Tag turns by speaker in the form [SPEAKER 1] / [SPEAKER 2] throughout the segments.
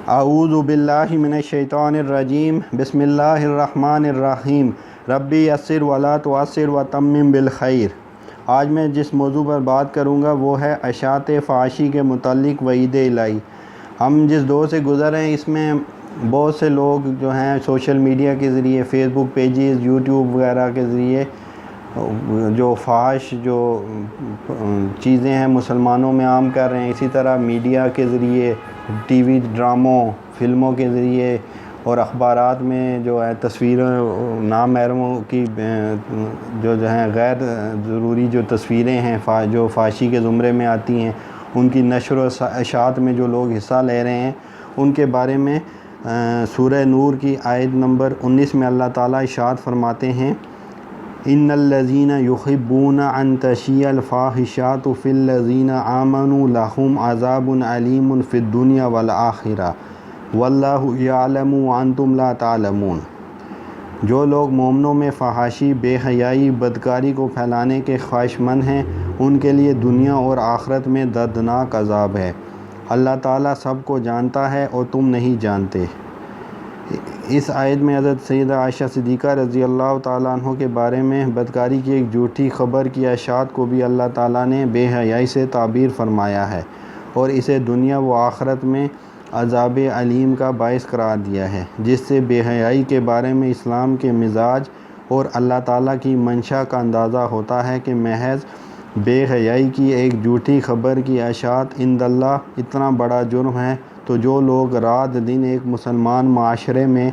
[SPEAKER 1] اعوذ باللہ من الشیطان الرجیم بسم اللہ الرحمن الرحیم ربی یسر ولا تعسر وتمم بالخیر۔ آج میں جس موضوع پر بات کروں گا وہ ہے اشاعت فحاشی کے متعلق وعید الہی۔ ہم جس دور سے گزر رہے ہیں اس میں بہت سے لوگ جو ہیں سوشل میڈیا کے ذریعے، فیس بک پیجز، یوٹیوب وغیرہ کے ذریعے جو فحش جو چیزیں ہیں مسلمانوں میں عام کر رہے ہیں، اسی طرح میڈیا کے ذریعے، ٹی وی ڈراموں، فلموں کے ذریعے اور اخبارات میں جو ہے تصویروں نامحرموں کی جو ہیں غیر ضروری جو تصویریں ہیں جو فحاشی کے زمرے میں آتی ہیں، ان کی نشر و اشاعت میں جو لوگ حصہ لے رہے ہیں ان کے بارے میں سورہ نور کی آیت نمبر 19 میں اللہ تعالیٰ ارشاد فرماتے ہیں، ان الذین یحبون ان تشیع الفاحشۃ فی الذین آمنوا لہم عذاب علیم فی الدنیا والآخرہ واللہ یعلم وانتم لا تعلمون۔ جو لوگ مومنوں میں فحاشی، بے حیائی، بدکاری کو پھیلانے کے خواہش مند ہیں ان کے لیے دنیا اور آخرت میں دردناک عذاب ہے۔ اللہ تعالیٰ سب کو جانتا ہے اور تم نہیں جانتے۔ اس آیت میں حضرت سیدہ عائشہ صدیقہ رضی اللہ تعالیٰ عنہ کے بارے میں بدکاری کی ایک جھوٹی خبر کی اشاعت کو بھی اللہ تعالیٰ نے بے حیائی سے تعبیر فرمایا ہے اور اسے دنیا و آخرت میں عذاب علیم کا باعث قرار دیا ہے، جس سے بے حیائی کے بارے میں اسلام کے مزاج اور اللہ تعالیٰ کی منشا کا اندازہ ہوتا ہے کہ محض بے حیائی کی ایک جھوٹی خبر کی اشاعت عند اللہ اتنا بڑا جرم ہے، تو جو لوگ رات دن ایک مسلمان معاشرے میں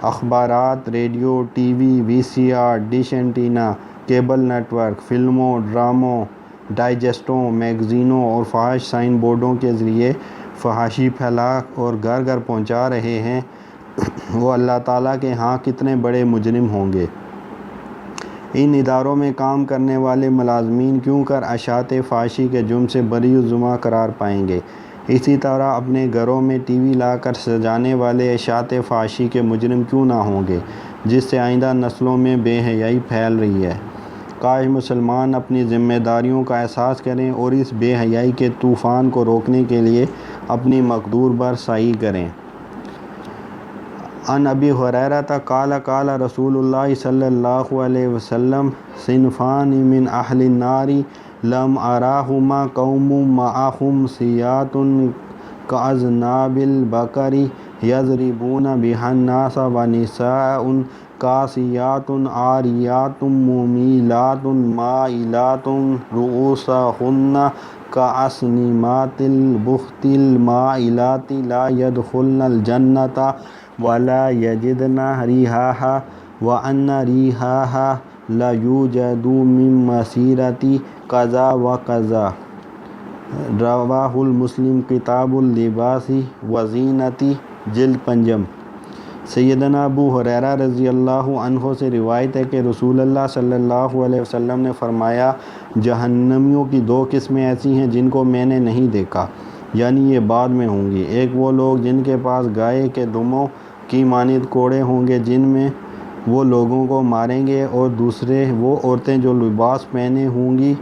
[SPEAKER 1] اخبارات، radio, TV, VCR, dish antenna, cable network, فلموں، ڈراموں، ڈائجسٹوں، میگزینوں اور فحش سائن بورڈوں کے ذریعے فحاشی پھیلا اور گھر گھر پہنچا رہے ہیں، وہ اللہ تعالیٰ کے ہاں کتنے بڑے مجرم ہوں گے۔ ان اداروں میں کام کرنے والے ملازمین کیوں کر اشاعت فحاشی کے جرم سے بری الذمہ قرار پائیں گے؟ اسی طرح اپنے گھروں میں ٹی وی لا کر سجانے والے اشاعت فحاشی کے مجرم کیوں نہ ہوں گے، جس سے آئندہ نسلوں میں بے حیائی پھیل رہی ہے۔ کاش مسلمان اپنی ذمہ داریوں کا احساس کریں اور اس بے حیائی کے طوفان کو روکنے کے لیے اپنی مقدور بھر سعی کریں۔ عن ابی ہریرہ قال قال رسول اللہ صلی اللہ علیہ وسلم صنفان من اہل النار لم اراہما قوم معہم سیاط کاذناب البقر یضربون بها الناس ونساء کاسیات عاریات ممیلات مائلات رؤوسہن کاسنمات البخت المائلات لا يدخلن الجنة ولا یجدن ریحہا وان ریحہا لیوجد من مسیرۃ کذا وکذا۔ رواہ المسلم کتاب اللباس وزینۃ جلد پنجم۔ سیدنا ابو ہریرہ رضی اللہ عنہ سے روایت ہے کہ رسول اللہ صلی اللہ علیہ وسلم نے فرمایا، جہنمیوں کی دو قسمیں ایسی ہیں جن کو میں نے نہیں دیکھا، یعنی یہ بعد میں ہوں گی۔ ایک وہ لوگ جن کے پاس گائے کے دموں کی مانند کوڑے ہوں گے جن میں وہ لوگوں کو ماریں گے، اور دوسرے وہ عورتیں جو لباس پہنے ہوں گی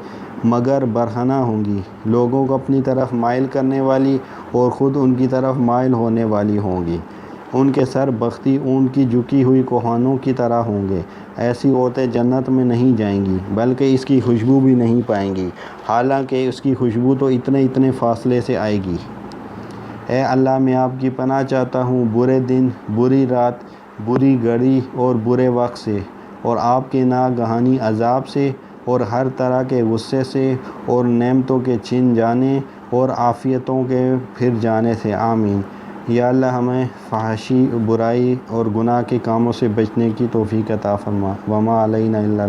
[SPEAKER 1] مگر برہنہ ہوں گی، لوگوں کو اپنی طرف مائل کرنے والی اور خود ان کی طرف مائل ہونے والی ہوں گی۔ ان کے سر بختی اونٹ کی جھکی ہوئی کوہنیوں کی طرح ہوں گے۔ ایسی عورتیں جنت میں نہیں جائیں گی بلکہ اس کی خوشبو بھی نہیں پائیں گی، حالانکہ اس کی خوشبو تو اتنے فاصلے سے آئے گی۔ اے اللہ، میں آپ کی پناہ چاہتا ہوں برے دن، بری رات، بری گھڑی اور برے وقت سے، اور آپ کے ناگہانی عذاب سے، اور ہر طرح کے غصے سے، اور نعمتوں کے چھن جانے اور عافیتوں کے پھر جانے سے۔ آمین۔ یا اللہ ہمیں فحاشی، برائی اور گناہ کے کاموں سے بچنے کی توفیق عطا فرما۔ وما علینا الا